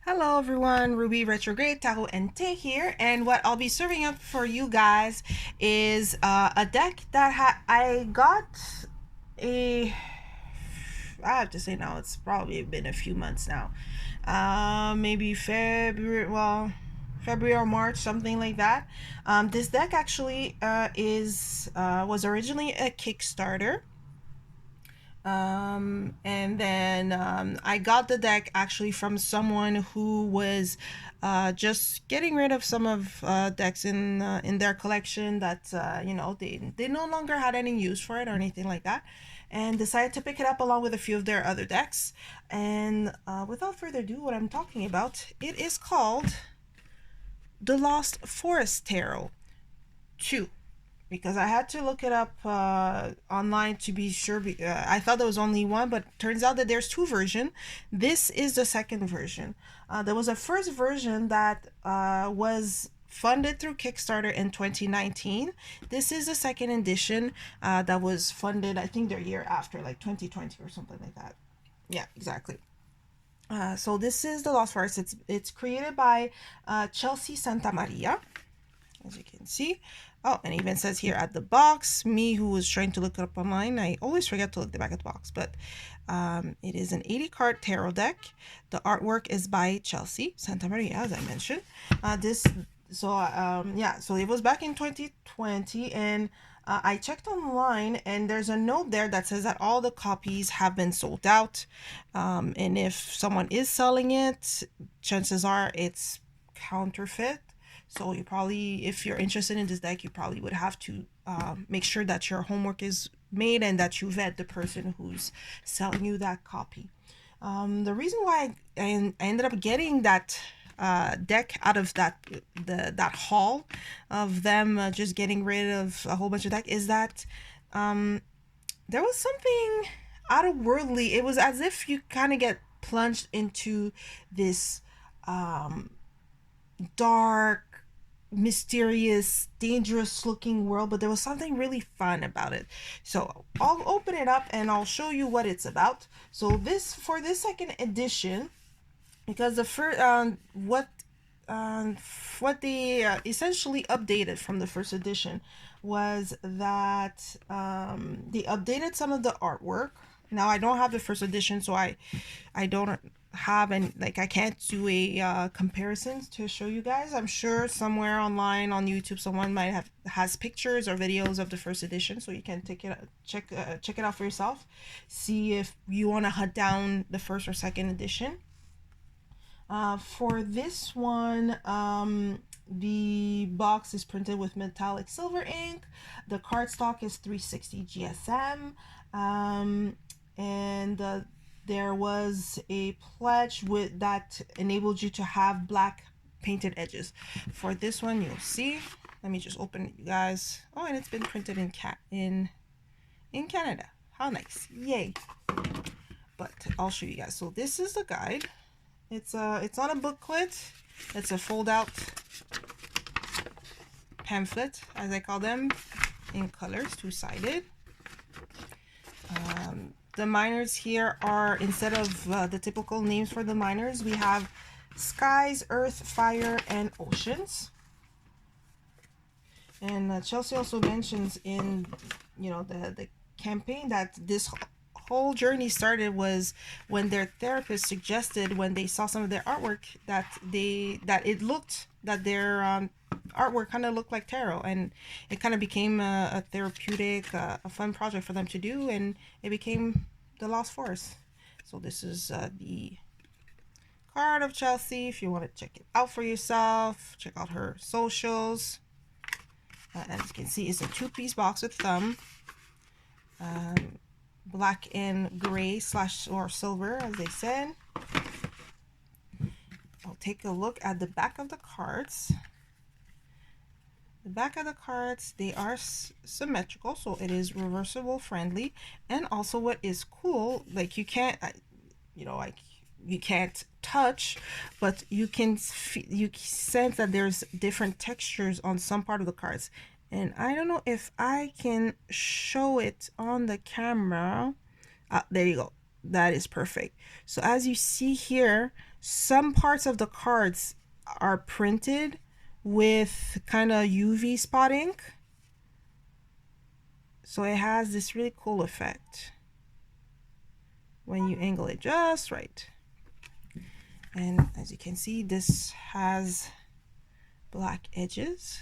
Hello everyone, Ruby Retrograde Tahoe and Tay here, and what I'll be serving up for you guys is a deck that I got a I have to say now it's probably been a few months now, maybe February or March, something like that. This deck actually is was originally a Kickstarter. And then I got the deck actually from someone who was just getting rid of some of decks in their collection that they no longer had any use for it or anything like that, and decided to pick it up along with a few of their other decks. And without further ado, what I'm talking about, it is called the Lost Forest Tarot 2, because I had to look it up online to be sure. I thought there was only one, but turns out that there's two versions. This is the second version. There was a first version that was funded through Kickstarter in 2019. This is the second edition that was funded, I think, their year after, like 2020 or something like that. Yeah, exactly. So this is the Lost Forest. It's created by Chelsea Santamaria, as you can see. Oh, and it even says here at the box, me who was trying to look it up online, I always forget to look the back of the box, but it is an 80 card tarot deck. The artwork is by Chelsea Santamaria, as I mentioned. So it was back in 2020, and I checked online, and there's a note there that says that all the copies have been sold out, and if someone is selling it, chances are it's counterfeit. So you probably, if you're interested in this deck, you probably would have to make sure that your homework is made and that you vet the person who's selling you that copy. The reason why I ended up getting that deck out of that haul of them just getting rid of a whole bunch of deck is that there was something out of worldly. It was as if you kind of get plunged into this dark, mysterious, dangerous looking world, but there was something really fun about it. So I'll open it up and I'll show you what it's about. So this second edition, because the first what they essentially updated from the first edition was that they updated some of the artwork. Now I don't have the first edition, so I don't have any, like, I can't do a comparisons to show you guys. I'm sure somewhere online on YouTube someone might have has pictures or videos of the first edition, so you can check it out for yourself. See if you want to hunt down the first or second edition. For this one, the box is printed with metallic silver ink. The cardstock is 360 GSM. And there was a pledge with that enabled you to have black painted edges. For this one, you'll see. Let me just open it, you guys. Oh, and it's been printed in Canada. How nice! Yay! But I'll show you guys. So this is the guide. It's on a booklet. It's a fold-out pamphlet, as I call them, in colors, two-sided. The minors here are, instead of the typical names for the minors, we have skies, earth, fire, and oceans. And Chelsea also mentions in the campaign that this whole journey started was when their therapist suggested, when they saw some of their artwork, that their artwork kind of looked like tarot, and it kind of became a therapeutic, a fun project for them to do, and it became the Lost Forest. So this is the card of Chelsea. If you want to check it out for yourself, check out her socials. As you can see, it's a two-piece box with thumb. Black and gray / or silver, as they said. I'll take a look at the back of the cards. The back of the cards, they are symmetrical, so it is reversible friendly. And also, what is cool, like, you can't you can't touch, but you sense that there's different textures on some part of the cards. And I don't know if I can show it on the camera. There you go. that is perfect. So as you see here, some parts of the cards are printed with kind of UV spot ink. So it has this really cool effect when you angle it just right. And as you can see, this has black edges,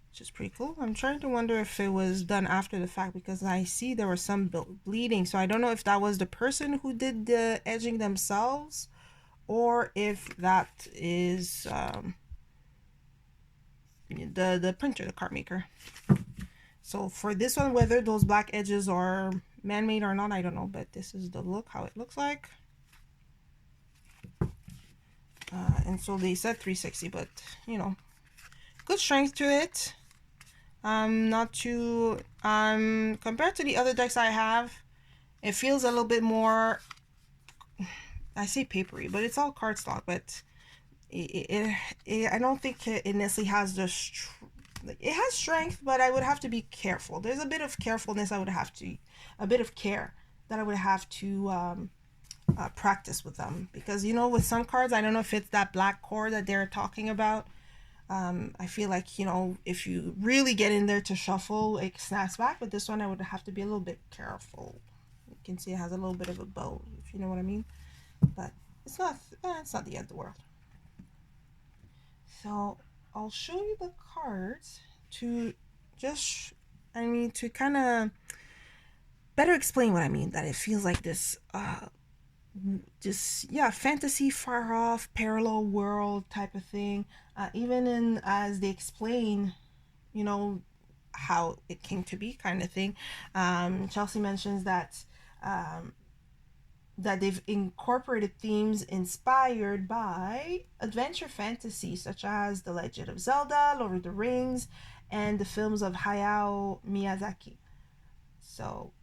which is pretty cool. I'm trying to wonder if it was done after the fact, because I see there was some bleeding. So I don't know if that was the person who did the edging themselves, or if that is the printer, the card maker. So for this one, whether those black edges are man-made or not, I don't know, but this is the look, how it looks like. And so they said 360, but you know, good strength to it. Not too compared to the other decks I have, it feels a little bit more, I say papery, but it's all cardstock, but I don't think it necessarily has the it has strength, but I would have to be careful. There's a bit of carefulness I would have to, a bit of care that I would have to practice with them, because you know, with some cards, I don't know if it's that black core that they're talking about. I feel like, you know, if you really get in there to shuffle, it snaps back. But this one, I would have to be a little bit careful. You can see it has a little bit of a bow, if you know what I mean. But it's not the end of the world. So I'll show you the cards to just, I mean, to kind of better explain what I mean. That it feels like this just, yeah, fantasy, far off, parallel world type of thing. Even in, as they explain, you know, how it came to be, kind of thing. Chelsea mentions that that they've incorporated themes inspired by adventure fantasy, such as The Legend of Zelda, Lord of the Rings, and the films of Hayao Miyazaki. So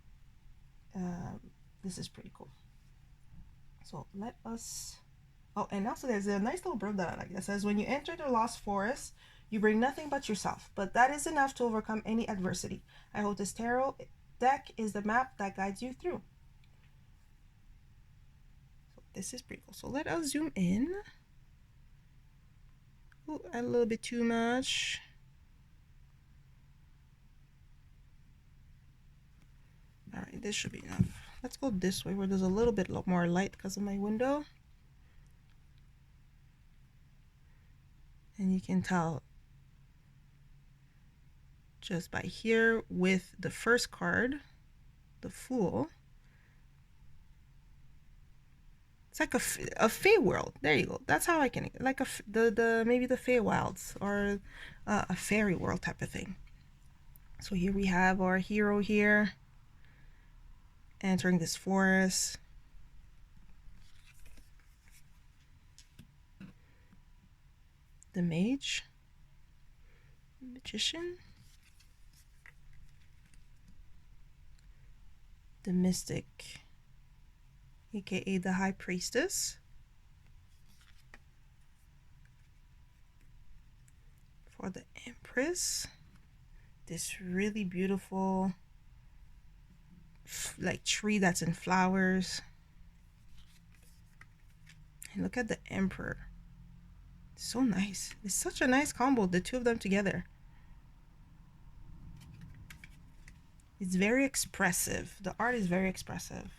this is pretty cool. So let us... Oh, and also there's a nice little blurb that I like that says, when you enter the Lost Forest, you bring nothing but yourself, but that is enough to overcome any adversity. I hope this tarot deck is the map that guides you through. So this is pretty cool. So let us zoom in. Ooh, a little bit too much. All right, this should be enough. Let's go this way where there's a little bit more light because of my window. And you can tell just by here with the first card, the Fool. It's like a Fey world. There you go. That's how I can, like maybe the Fey Wilds, or a fairy world type of thing. So here we have our hero here entering this forest. The mage, magician, the mystic, aka the high priestess, for the empress, this really beautiful like tree that's in flowers. And look at the emperor. So nice. It's such a nice combo, the two of them together. It's very expressive. The art is very expressive.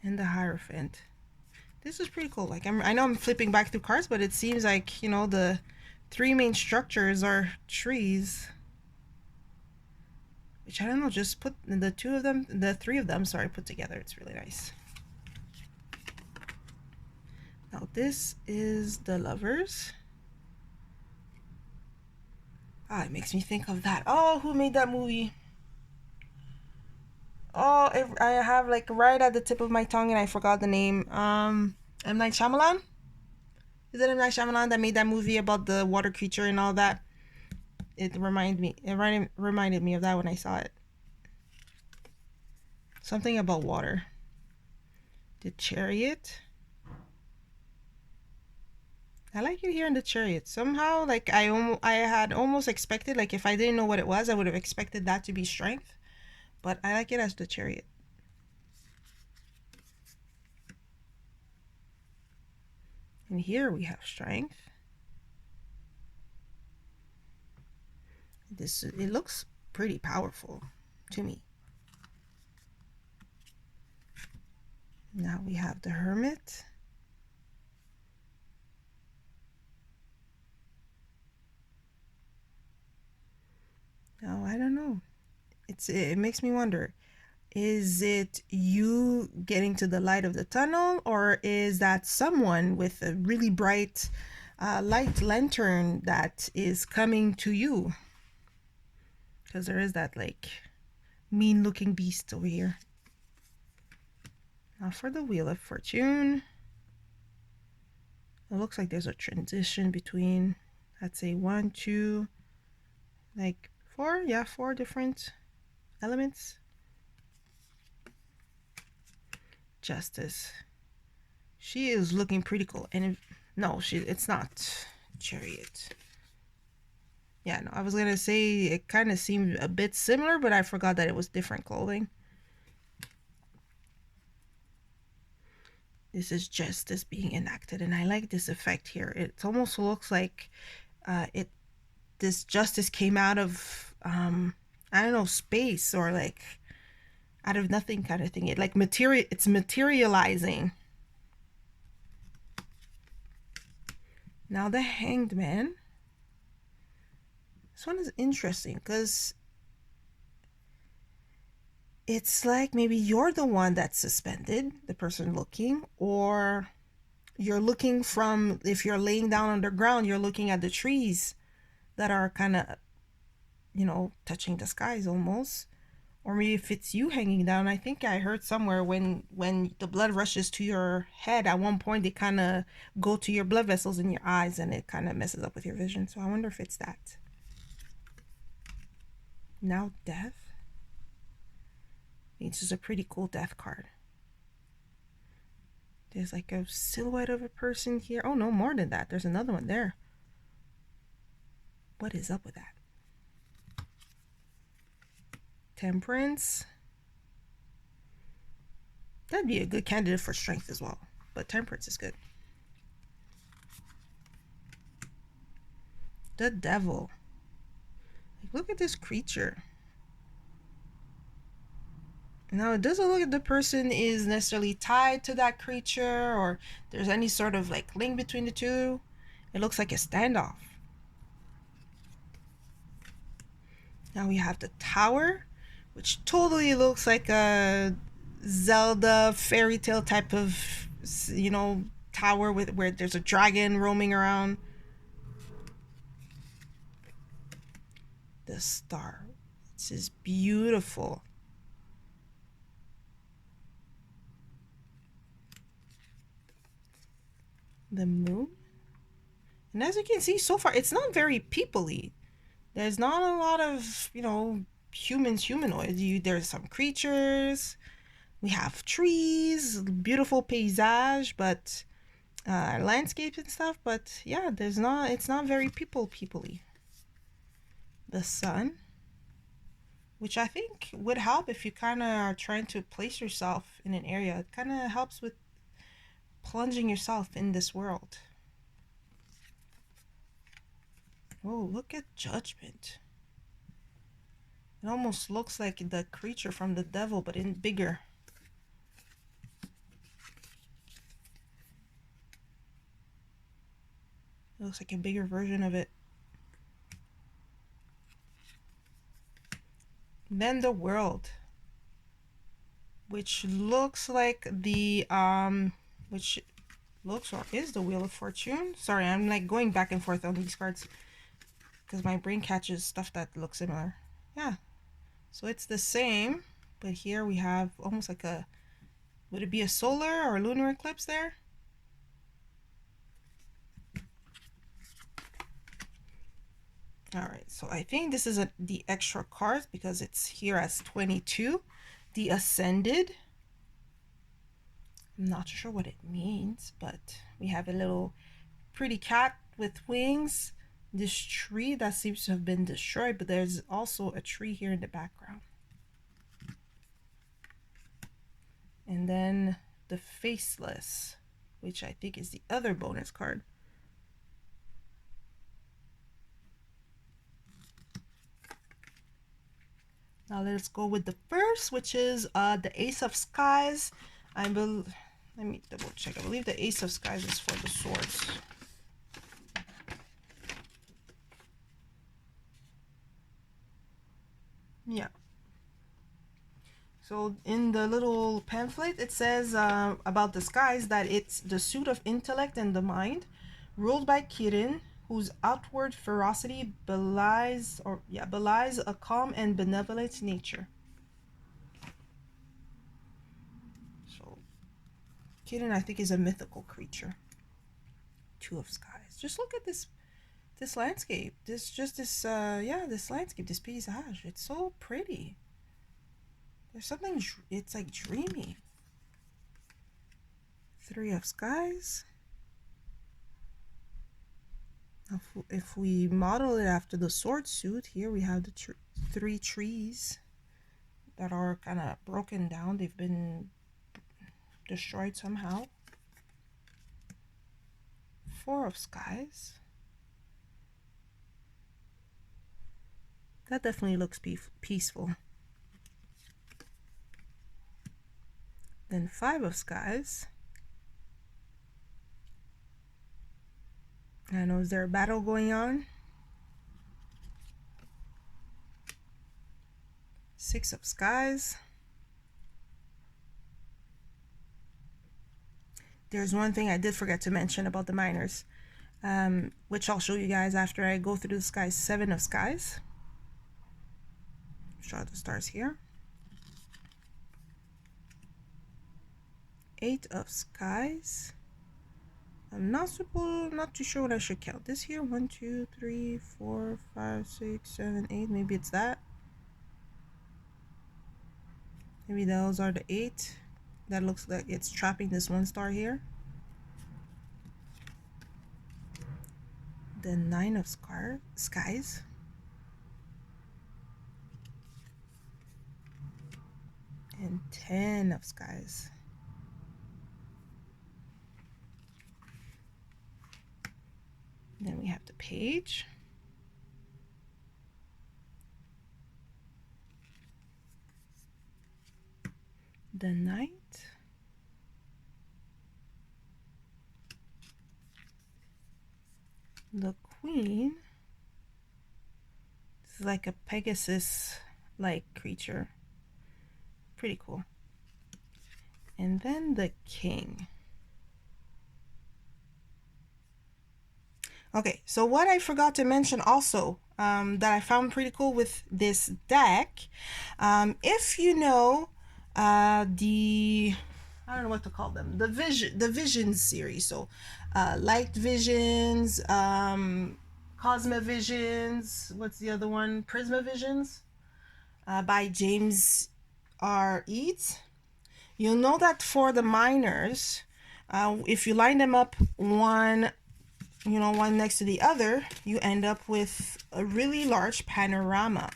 And the Hierophant. This is pretty cool. Like, I know I'm flipping back through cards, but it seems like, you know, the three main structures are trees. Which, I don't know, just put the three of them, sorry, put together. It's really nice. Now this is the Lovers. Ah, it makes me think of that. Oh, who made that movie? Oh, I have like right at the tip of my tongue and I forgot the name. M. Night Shyamalan? Is it M. Night Shyamalan that made that movie about the water creature and all that? It reminded me of that when I saw it. Something about water. The Chariot. I like it here in the Chariot. Somehow, like, I had almost expected, like, if I didn't know what it was, I would have expected that to be strength. but I like it as the Chariot. And here we have Strength. It looks pretty powerful to me. Now we have the Hermit. Now I don't know. It makes me wonder. Is it you getting to the light of the tunnel, or is that someone with a really bright light lantern that is coming to you? Because there is that like mean looking beast over here. Now for the Wheel of Fortune. It looks like there's a transition between, I'd say 1, 2, like 4. Yeah, 4 different elements. Justice. She is looking pretty cool. And it's not Chariot. Yeah, no, I was gonna say it kind of seemed a bit similar, but I forgot that it was different clothing. This is Justice being enacted, and I like this effect here. It almost looks like this justice came out of I don't know, space, or like out of nothing kind of thing. It's materializing. Now the Hanged Man. This one is interesting because it's like maybe you're the one that's suspended, the person looking, or you're looking from, if you're laying down underground, you're looking at the trees that are kind of, touching the skies almost. Or maybe if it's you hanging down. I think I heard somewhere when the blood rushes to your head, at one point they kind of go to your blood vessels in your eyes, and it kind of messes up with your vision. So I wonder if it's that. Now Death. This is a pretty cool Death card. There's like a silhouette of a person here. Oh no, more than that. There's another one there. What is up with that? Temperance. That'd be a good candidate for Strength as well, but Temperance is good. The Devil. Like, look at this creature. Now, it doesn't look like the person is necessarily tied to that creature, or there's any sort of like link between the two. It looks like a standoff. Now we have the Tower, which totally looks like a Zelda fairy tale type of, tower where there's a dragon roaming around. The Star. This is beautiful. The Moon. And as you can see so far, it's not very people-y. There's not a lot of, humanoids. There's some creatures. We have trees, beautiful paysage, but landscapes and stuff. But yeah, it's not very people-y. The Sun, which I think would help if you kind of are trying to place yourself in an area. It kind of helps with plunging yourself in this world. Oh, look at Judgment. It almost looks like the creature from the Devil, but in bigger. It looks like a bigger version of it. Then the World, which looks like which looks or is the Wheel of Fortune. Sorry, I'm like going back and forth on these cards because my brain catches stuff that looks similar. Yeah, so it's the same, but here we have almost like would it be a solar or lunar eclipse there? All right, so I think this is the extra cards because it's here as 22. The Ascended. I'm not sure what it means, but we have a little pretty cat with wings. This tree that seems to have been destroyed, but there's also a tree here in the background. And then the Faceless, which I think is the other bonus card. Now let's go with the first, which is the Ace of Skies. Let me double check. I believe the Ace of Skies is for the swords. Yeah. So in the little pamphlet, it says about the skies that it's the suit of intellect and the mind, ruled by Kirin, whose outward ferocity belies a calm and benevolent nature. So Kirin, I think, is a mythical creature. Two of Skies. Just look at this landscape. This landscape, this paysage. It's so pretty. There's something, it's like dreamy. Three of Skies. If we model it after the sword suit, here we have the three trees that are kind of broken down. They've been destroyed somehow. Four of Skies. That definitely looks peaceful. Then Five of Skies. I know, is there a battle going on? Six of Skies. There's one thing I did forget to mention about the miners, which I'll show you guys after I go through the skies. Seven of Skies. Draw the stars here. Eight of Skies. I'm not too sure what I should count this here. 1, 2, 3, 4, 5, 6, 7, 8. Maybe it's that. Maybe those are the 8. That looks like it's trapping this one star here. The 9 of Skies. And 10 of Skies. Then we have the Page. The Knight. The Queen. This is like a Pegasus-like creature. Pretty cool. And then the King. Okay, so what I forgot to mention also that I found pretty cool with this deck, if you know I don't know what to call them, the Visions series, so Light Visions, Cosma Visions, what's the other one, Prisma Visions, by James R. Eads. You'll know that for the miners, if you line them up one next to the other, you end up with a really large panorama.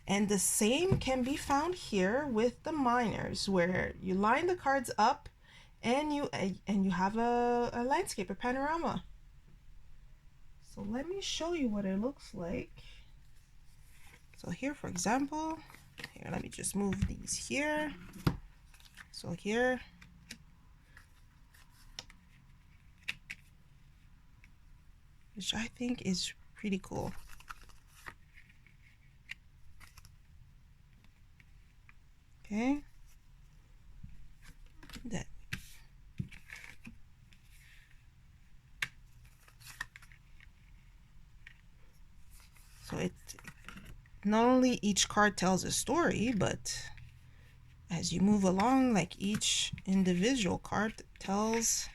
And the same can be found here with the miners, where you line the cards up and you have a landscape, a panorama. So let me show you what it looks like. So here, for example, here, let me just move these here. So here, which I think is pretty cool. Okay. That. So it not only each card tells a story, but as you move along, like each individual card tells.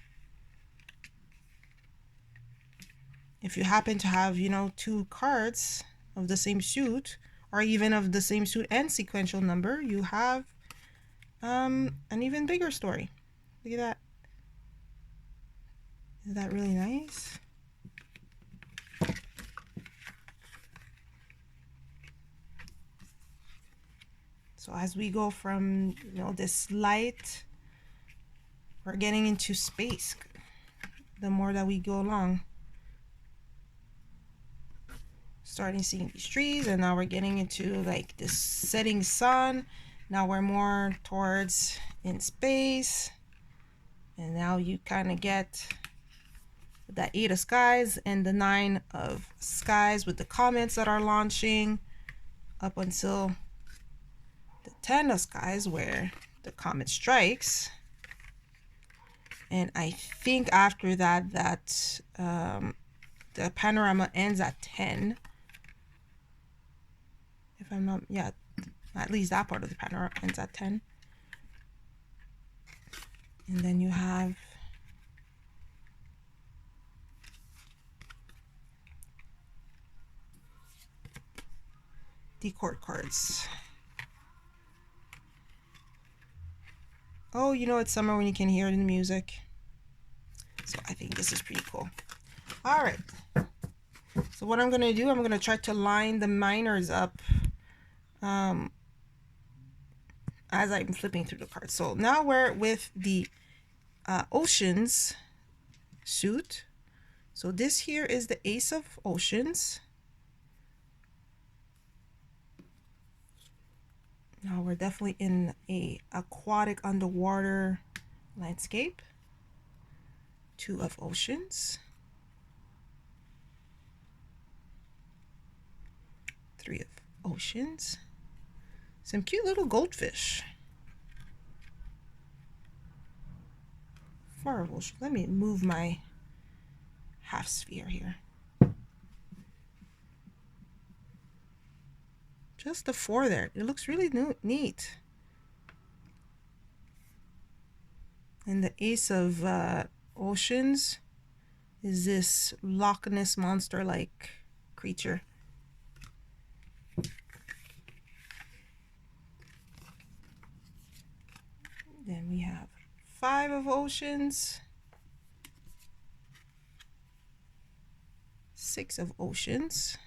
If you happen to have, two cards of the same suit, or even of the same suit and sequential number, you have an even bigger story. Look at that. Is that really nice? So as we go from, this light we're getting into space the more that we go along. Starting seeing these trees, and now we're getting into like this setting sun. Now we're more towards in space, and now you kind of get that 8 of skies and the 9 of skies with the comets that are launching up until the 10 of skies where the comet strikes. And I think after that the panorama ends at 10, if I'm not, yeah, at least that part of the panorama ends at 10. And then you have the court cards. Oh, you know it's summer when you can hear it in the music. So I think this is pretty cool. All right. So what I'm going to do, I'm going to try to line the minors up as I'm flipping through the cards. So now we're with the oceans suit. So this here is the Ace of Oceans. Now we're definitely in a aquatic underwater landscape. 2 of Oceans. 3 of Oceans. Some cute little goldfish. 4 of Oceans. Let me move my half sphere here. Just the 4 there. It looks really neat. And the Ace of Oceans is this Loch Ness monster-like creature. Then we have 5 of Oceans, 6 of Oceans,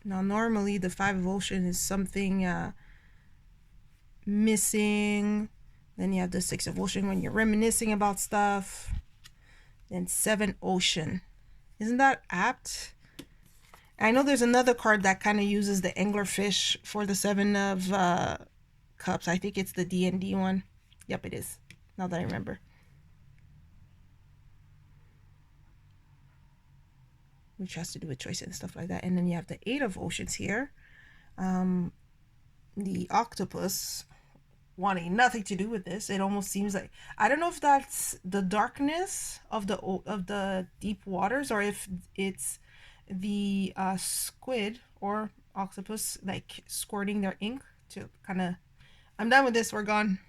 now normally the 5 of Oceans is something missing. Then you have the 6 of Ocean when you're reminiscing about stuff. Then 7 Ocean. Isn't that apt? I know there's another card that kind of uses the anglerfish for the 7 of cups. I think it's the D&D one. Yep, it is. Now that I remember. Which has to do with choice and stuff like that. And then you have the 8 of Oceans here. The octopus wanting nothing to do with this. It almost seems like, I don't know if that's the darkness of the deep waters, or if it's the squid or octopus like squirting their ink to kind of, I'm done with this, we're gone.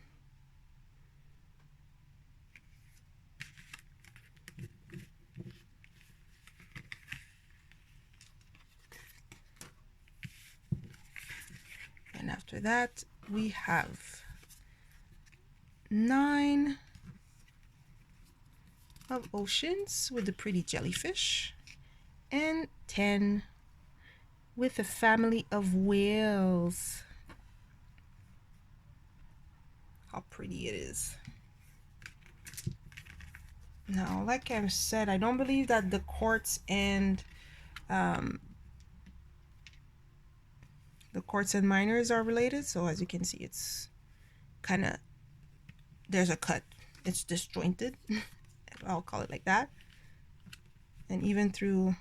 And after that we have 9 of Oceans with the pretty jellyfish, and 10 with a family of whales. How pretty it is. Now, like I said, I don't believe that the quartz and minors are related. So as you can see, it's kind of, there's a cut. It's disjointed. I'll call it like that. And even through,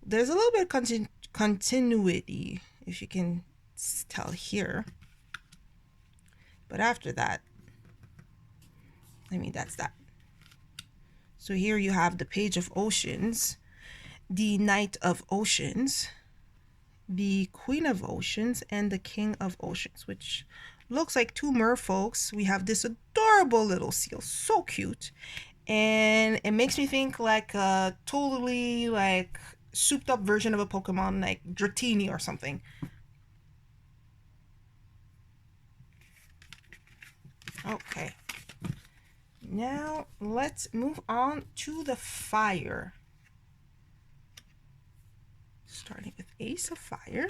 there's a little bit of continuity, if you can tell here. But after that, I mean, that's that. So here you have the Page of Oceans, the Knight of Oceans, the Queen of Oceans, and the King of Oceans, which looks like 2 merfolks. We have this adorable little seal, so cute. And it makes me think like a totally like souped up version of a Pokemon, like Dratini or something. Okay. Now let's move on to the fire. Starting with Ace of Fire.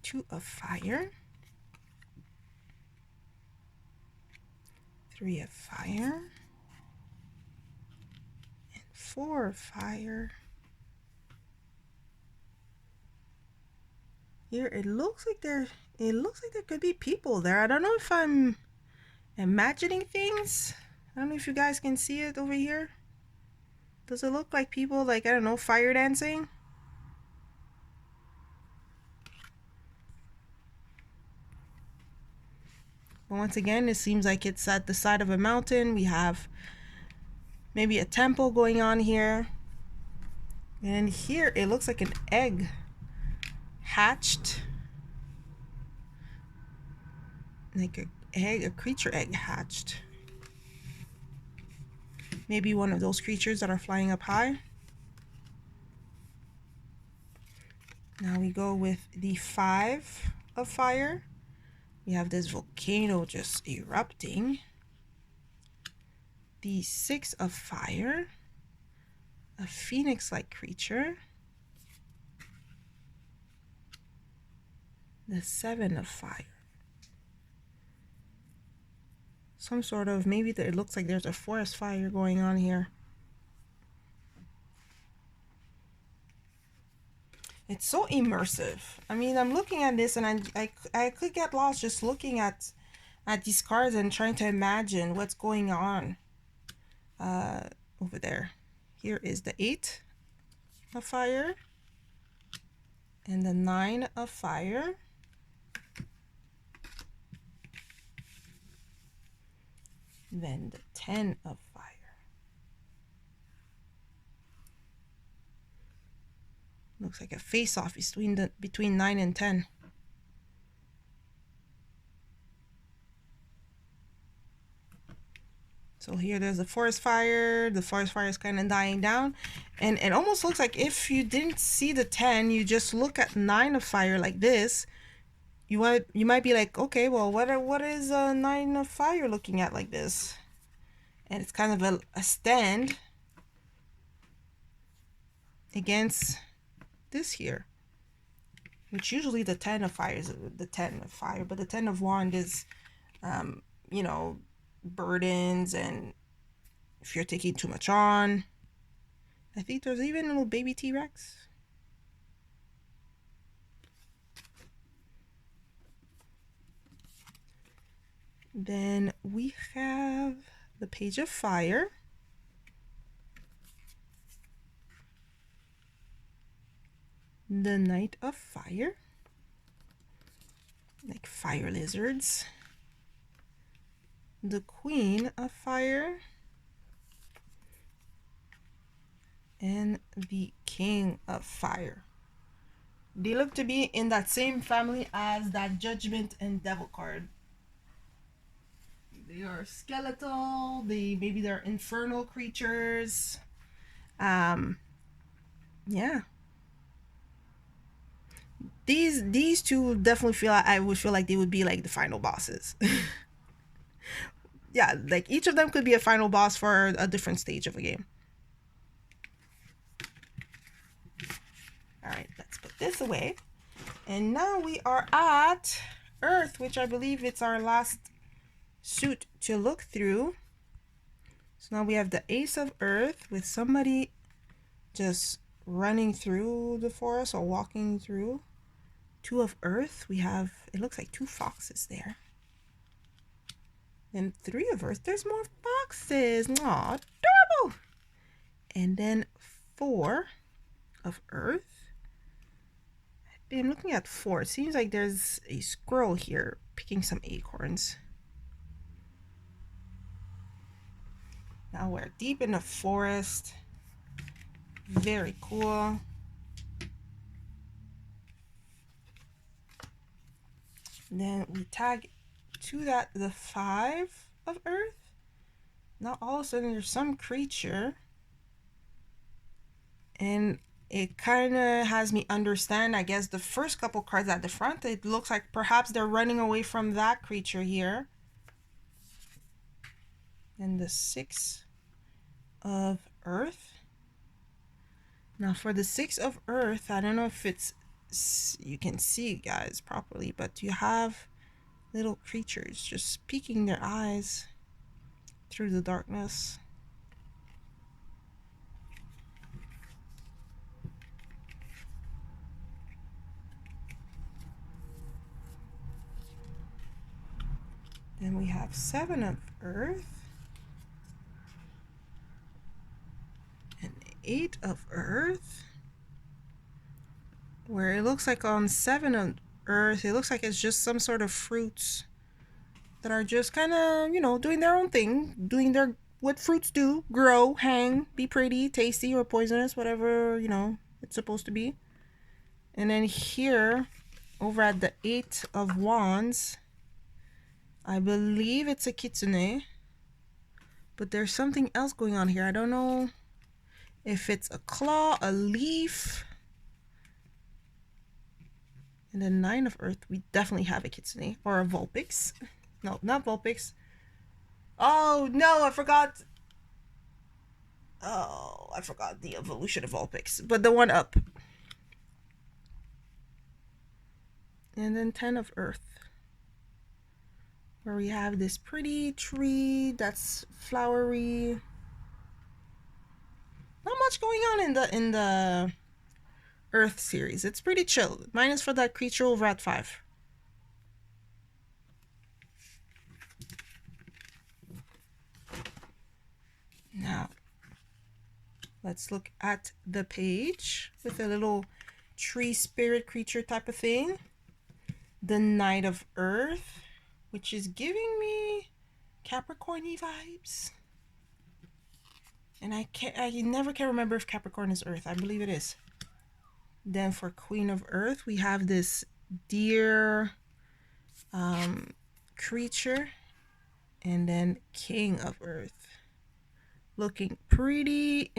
2 of fire, 3 of fire, and 4 of fire. Here it looks like there could be people there. I don't know if I'm imagining things. I don't know if you guys can see it over here. Does it look like people, like, I don't know, fire dancing? But once again, it seems like it's at the side of a mountain. We have maybe a temple going on here. And here it looks like an egg hatched. Like a creature egg hatched. Maybe one of those creatures that are flying up high. Now we go with the 5 of fire. We have this volcano just erupting. The 6 of fire. A phoenix-like creature. The 7 of fire. Some sort of, maybe it looks like there's a forest fire going on here. It's so immersive. I mean, I'm looking at this and I could get lost just looking at these cards and trying to imagine what's going on over there. Here is the 8 of fire and the 9 of fire. Then the 10 of fire. Looks like a face-off between 9 and 10. So here there's a forest fire. The forest fire is kind of dying down. And it almost looks like if you didn't see the 10, you just look at 9 of fire like this, you might be like, okay, well, what is 9 of fire looking at like this? And it's kind of a stand against this here, which usually the 10 of fire is the 10 of fire, but the 10 of wand is, you know, burdens, and if you're taking too much on. I think there's even a little baby T-Rex. Then we have the page of fire. The knight of fire. Like fire lizards. The queen of fire. And the king of fire. They look to be in that same family as that judgment and devil card. They are skeletal. Maybe they're infernal creatures. Yeah. These two definitely I would feel like they would be like the final bosses. Yeah, like each of them could be a final boss for a different stage of a game. All right, let's put this away. And now we are at Earth, which I believe it's our last suit to look through. So now we have the Ace of Earth with somebody just running through the forest or walking through. 2 of Earth, we have, it looks like 2 foxes there. Then 3 of Earth, there's more foxes. Aw, adorable. And then 4 of Earth. I'm looking at 4. It seems like there's a squirrel here picking some acorns. Now we're deep in the forest. Very cool. Then we tag to that the 5 of Earth. Now all of a sudden there's some creature. And it kind of has me understand, I guess, the first couple cards at the front. It looks like perhaps they're running away from that creature here. And the 6 of Earth. Now for the 6 of Earth, I don't know if it's you can see guys properly, but you have little creatures just peeking their eyes through the darkness. Then we have 7 of Earth and 8 of Earth, where it looks like on 7 of Earth, it looks like it's just some sort of fruits that are just kind of, you know, doing their own thing, doing their what fruits do: grow, hang, be pretty, tasty, or poisonous, whatever, you know, it's supposed to be. And then here, over at the 8 of Wands, I believe it's a kitsune, but there's something else going on here. I don't know if it's a claw, a leaf. And then 9 of Earth, we definitely have a kitsune or a Vulpix. No, not Vulpix. Oh no, I forgot. Oh, I forgot the evolution of Vulpix, but the one up. And then 10 of Earth, where we have this pretty tree that's flowery. Not much going on in the Earth series. It's pretty chill, minus for that creature over at 5. Now, let's look at the page with a little tree spirit creature type of thing. The Knight of Earth, which is giving me Capricorn-y vibes. And I never can remember if Capricorn is Earth. I believe it is. Then for Queen of Earth, we have this deer creature. And then King of Earth, looking pretty,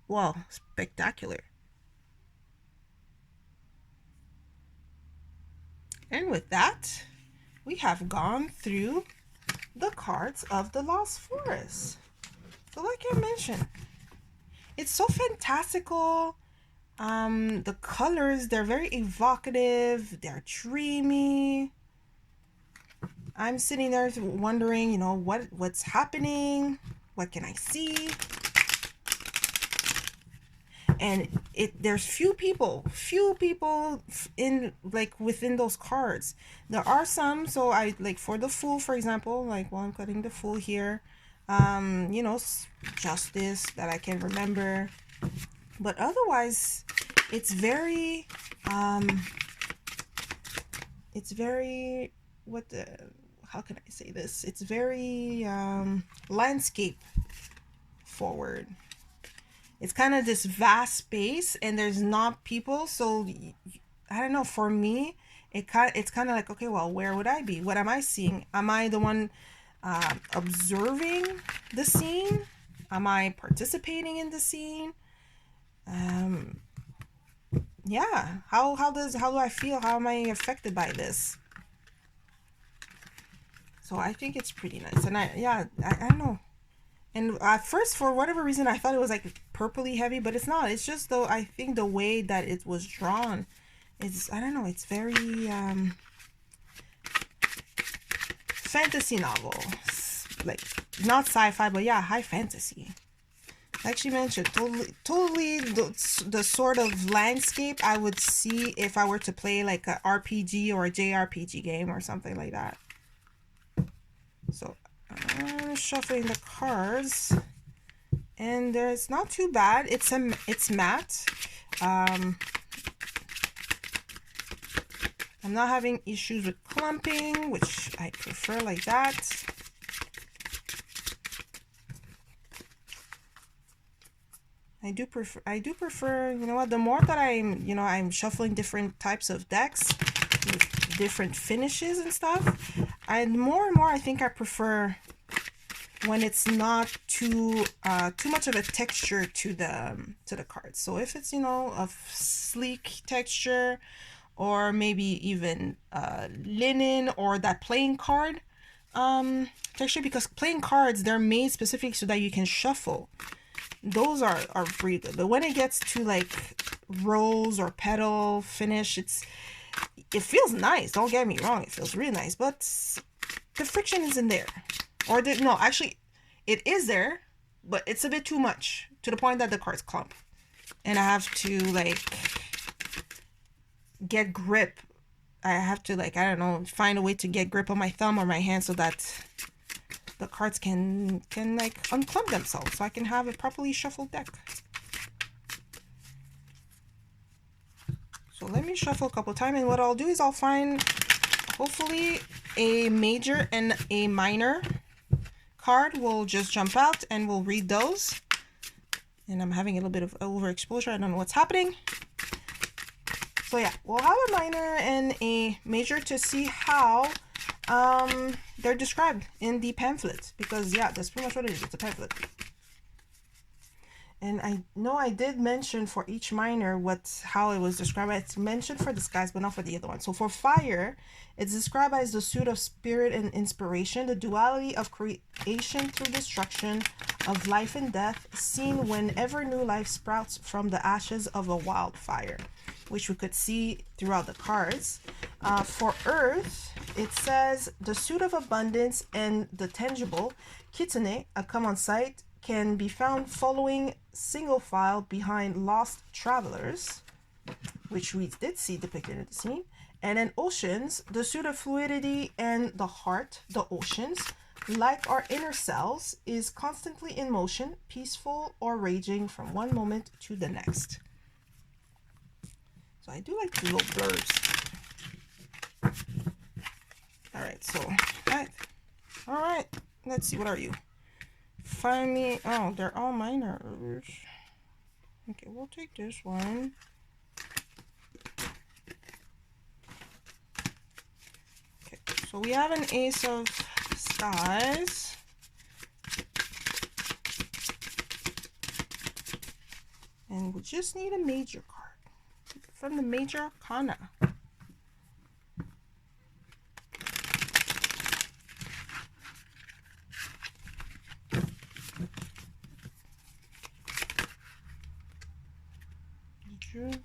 well, spectacular. And with that, we have gone through the cards of the Lost Forest. So like I mentioned, it's so fantastical. The colors, they're very evocative, they're dreamy. I'm sitting there wondering, you know, what's happening? What can I see? And there's few people in, like, within those cards. There are some, so I, like, for the Fool, for example, like, while I'm cutting the Fool here, you know, Justice that I can remember. But otherwise, it's very, how can I say this? It's very landscape forward. It's kind of this vast space, and there's not people, so I don't know. For me, it's kind of like, okay, well, where would I be? What am I seeing? Am I the one observing the scene? Am I participating in the scene? Yeah. How do I feel? How am I affected by this? So I think it's pretty nice, and I don't know. And at first, for whatever reason, I thought it was like purpley heavy, but it's not. It's just, though, I think the way that it was drawn is, I don't know, it's very fantasy novel, like not sci-fi, but yeah, high fantasy. Like she mentioned, totally the sort of landscape I would see if I were to play like a RPG or a JRPG game or something like that. So I'm shuffling the cards, and it's not too bad. It's matte. I'm not having issues with clumping, which I prefer like that. I do prefer, you know what, the more that I'm shuffling different types of decks with different finishes and stuff, more and more I think I prefer when it's not too much of a texture to the cards. So if it's, you know, a sleek texture, or maybe even linen, or that playing card texture, because playing cards, they're made specifically so that you can shuffle. Those are pretty good. But when it gets to like rose or petal finish. It feels nice, don't get me wrong, it feels really nice, but the friction isn't there. Or no, actually it is there, but it's a bit too much to the point that the cards clump, and I have to like get grip. I have to, like, I don't know, find a way to get grip on my thumb or my hand so that the cards can like unclump themselves, so I can have a properly shuffled deck. So let me shuffle a couple times, and what I'll do is I'll find hopefully a major and a minor card will just jump out, and we'll read those. And I'm having a little bit of overexposure, I don't know what's happening. So yeah, we'll have a minor and a major to see how they're described in the pamphlet, because yeah, that's pretty much what it is. It's a pamphlet. And I know I did mention for each minor how it was described. It's mentioned for the skies, but not for the other one. So for fire, it's described as the suit of spirit and inspiration, the duality of creation through destruction, of life and death, seen whenever new life sprouts from the ashes of a wildfire, which we could see throughout the cards. For earth, it says the suit of abundance and the tangible, kitsune, a common sight, can be found following single file behind lost travelers, which we did see depicted in the scene. And then oceans, the suit of fluidity and the heart, the oceans, like our inner selves, is constantly in motion, peaceful or raging from one moment to the next. So I do like the little blurbs. All right, so all right, let's see, what are you? Find me. Oh, they're all minors. Okay, we'll take this one. Okay, so we have an ace of skies. And we just need a major card from the major arcana.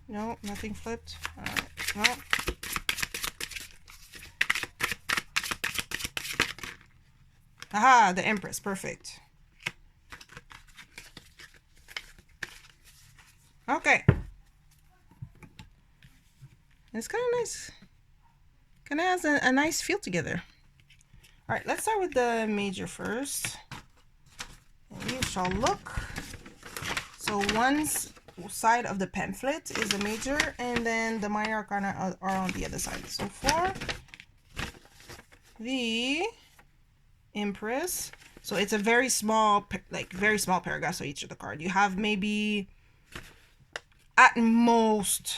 No, nothing flipped. All right, no. Aha, the Empress, perfect. Okay. It's kind of nice. Kind of has a nice feel together. All right, let's start with the major first. And you shall look. So one's side of the pamphlet is the major, and then the minor arcana are on the other side. So for the Empress, so it's a very small, very small paragraph for each of the card. You have maybe at most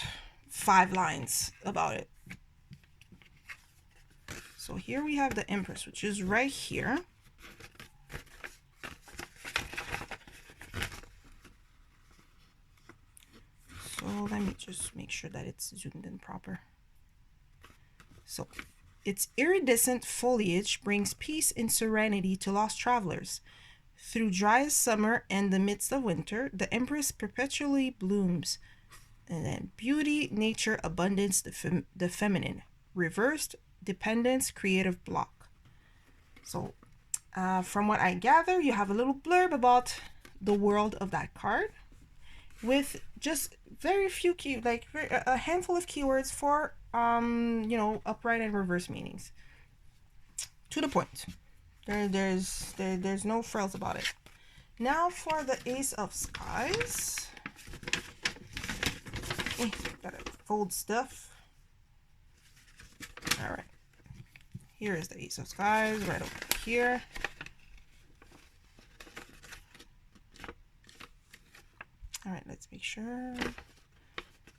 5 lines about it. So here we have the Empress, which is right here. So let me just make sure that it's zoomed in proper. So its iridescent foliage brings peace and serenity to lost travelers. Through driest summer and the midst of winter, the Empress perpetually blooms. And then beauty, nature, abundance, the feminine. Reversed, dependence, creative block. So from what I gather, you have a little blurb about the world of that card, with just very few a handful of keywords for you know, upright and reverse meanings. To the point. There's no frills about it. Now for the Ace of Skies. Gotta fold stuff. All right. Here is the Ace of Skies right over here. All right, let's make sure.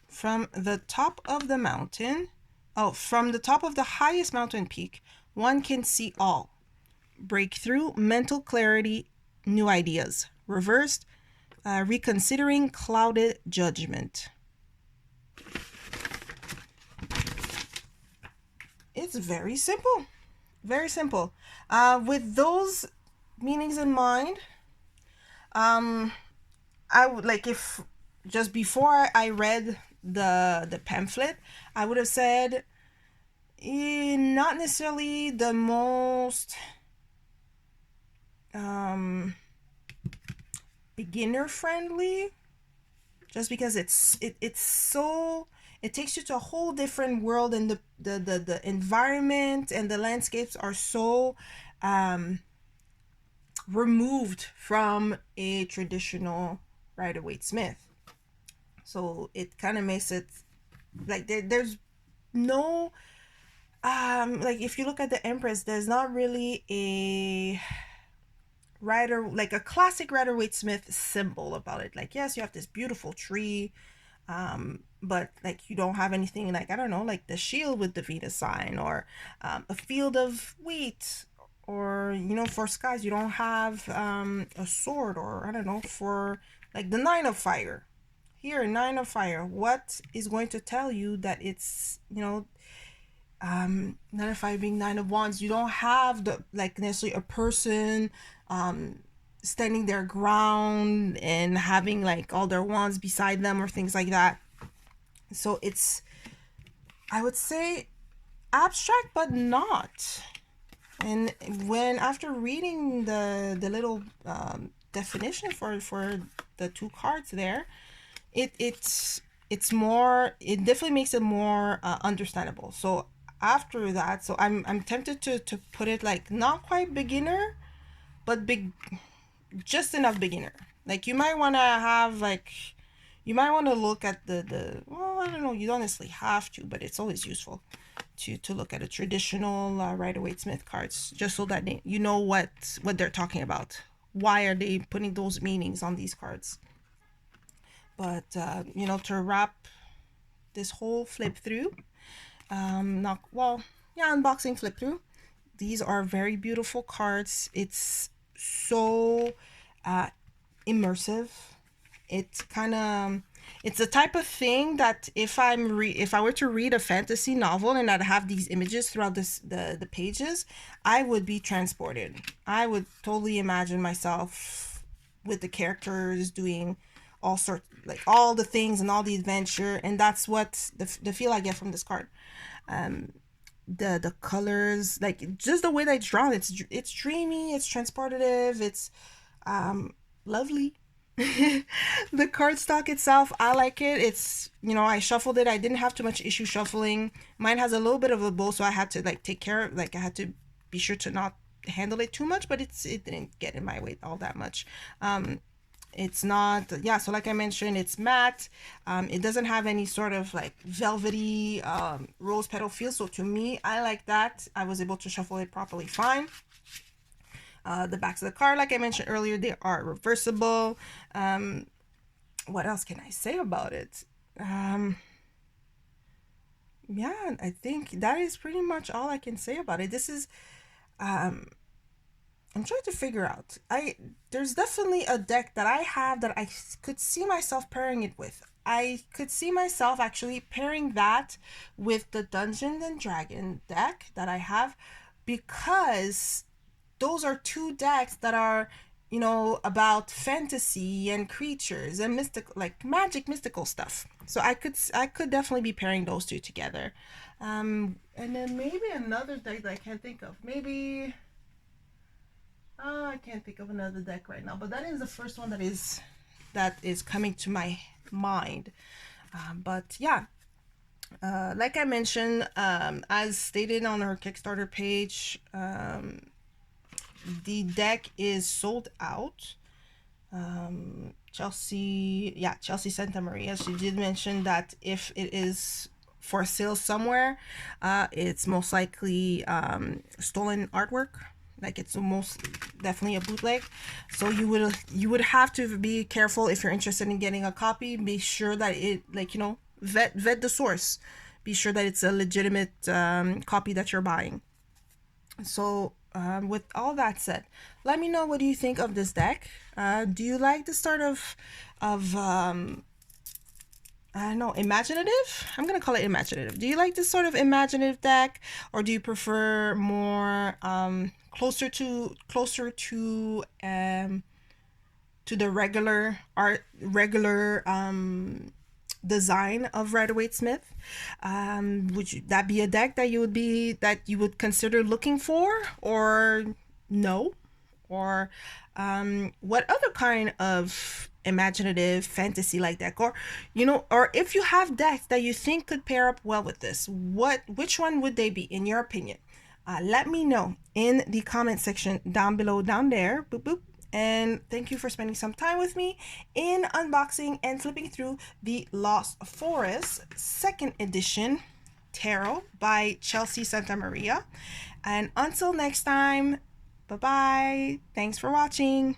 From the top of the mountain, from the top of the highest mountain peak, one can see all. Breakthrough, mental clarity, new ideas. Reversed, reconsidering clouded judgment. It's very simple. Very simple. With those meanings in mind, I would, like, if just before I read the pamphlet, I would have said not necessarily the most beginner friendly, just because it's so, it takes you to a whole different world, and the environment and the landscapes are so removed from a traditional Rider-Waite Smith. So it kind of makes it like there's no like if you look at the Empress, there's not really a Rider, like a classic Rider-Waite Smith symbol about it. Like, yes, you have this beautiful tree, but like you don't have anything like, I don't know, like the shield with the Venus sign, or a field of wheat, or for skies you don't have a sword, or I don't know, for like the Nine of Fire. Here, Nine of Fire, what is going to tell you that it's Nine of Fire being Nine of Wands? You don't have the like necessarily a person standing their ground and having like all their wands beside them or things like that. So it's, I would say, abstract but not. And when after reading the little definition for the two cards there, it's more, it definitely makes it more understandable. So after that, so I'm tempted to put it like not quite beginner, but just enough beginner. Like you might want to have like, you might want to look at the well, I don't know, you don't necessarily have to, but it's always useful to look at a traditional Rider-Waite Smith cards, just so that you know what they're talking about. Why are they putting those meanings on these cards? But to wrap this whole flip through, unboxing flip through, these are very beautiful cards. It's so immersive. It's kind of, it's the type of thing that if I were to read a fantasy novel and I'd have these images throughout the pages, I would be transported. I would totally imagine myself with the characters doing all sorts, like all the things and all the adventure, and that's what the feel I get from this card. The colors, like just the way that it's drawn, it's dreamy, it's transportative, it's lovely. The cardstock itself, I like it. It's, I shuffled it. I didn't have too much issue shuffling. Mine has a little bit of a bow, so I had to like take care of, like I had to be sure to not handle it too much, but it didn't get in my way all that much. It's not, so like I mentioned, it's matte. It doesn't have any sort of like velvety rose petal feel, so to me, I like that. I was able to shuffle it properly fine. The backs of the card, like I mentioned earlier, they are reversible. What else can I say about it? I think that is pretty much all I can say about it. This is, I'm trying to figure out. There's definitely a deck that I have that I could see myself pairing it with. I could see myself actually pairing that with the Dungeons and Dragon deck that I have, because those are two decks that are, about fantasy and creatures and mystical, like magic, mystical stuff. So I could definitely be pairing those two together. And then maybe another deck that I can't think of. Maybe I can't think of another deck right now, but that is the first one that is coming to my mind. But yeah, like I mentioned, as stated on our Kickstarter page, the deck is sold out. Chelsea Santamaria, she did mention that if it is for sale somewhere, it's most likely stolen artwork. Like it's most definitely a bootleg. So you would have to be careful if you're interested in getting a copy. Be sure that it, like, vet the source. Be sure that it's a legitimate copy that you're buying. So with all that said, let me know, what do you think of this deck? Do you like the sort of I don't know, imaginative? I'm gonna call it imaginative. Do you like this sort of imaginative deck, or do you prefer more closer to to the regular design of Rider-Waite-Smith? That be a deck that you would consider looking for, or no? Or what other kind of imaginative fantasy like deck, or or if you have decks that you think could pair up well with this, which one would they be in your opinion? Let me know in the comment section down below, down there. Boop boop. And thank you for spending some time with me in unboxing and flipping through the Lost Forest 2nd edition tarot by Chelsea Santamaria. And until next time, bye bye. Thanks for watching.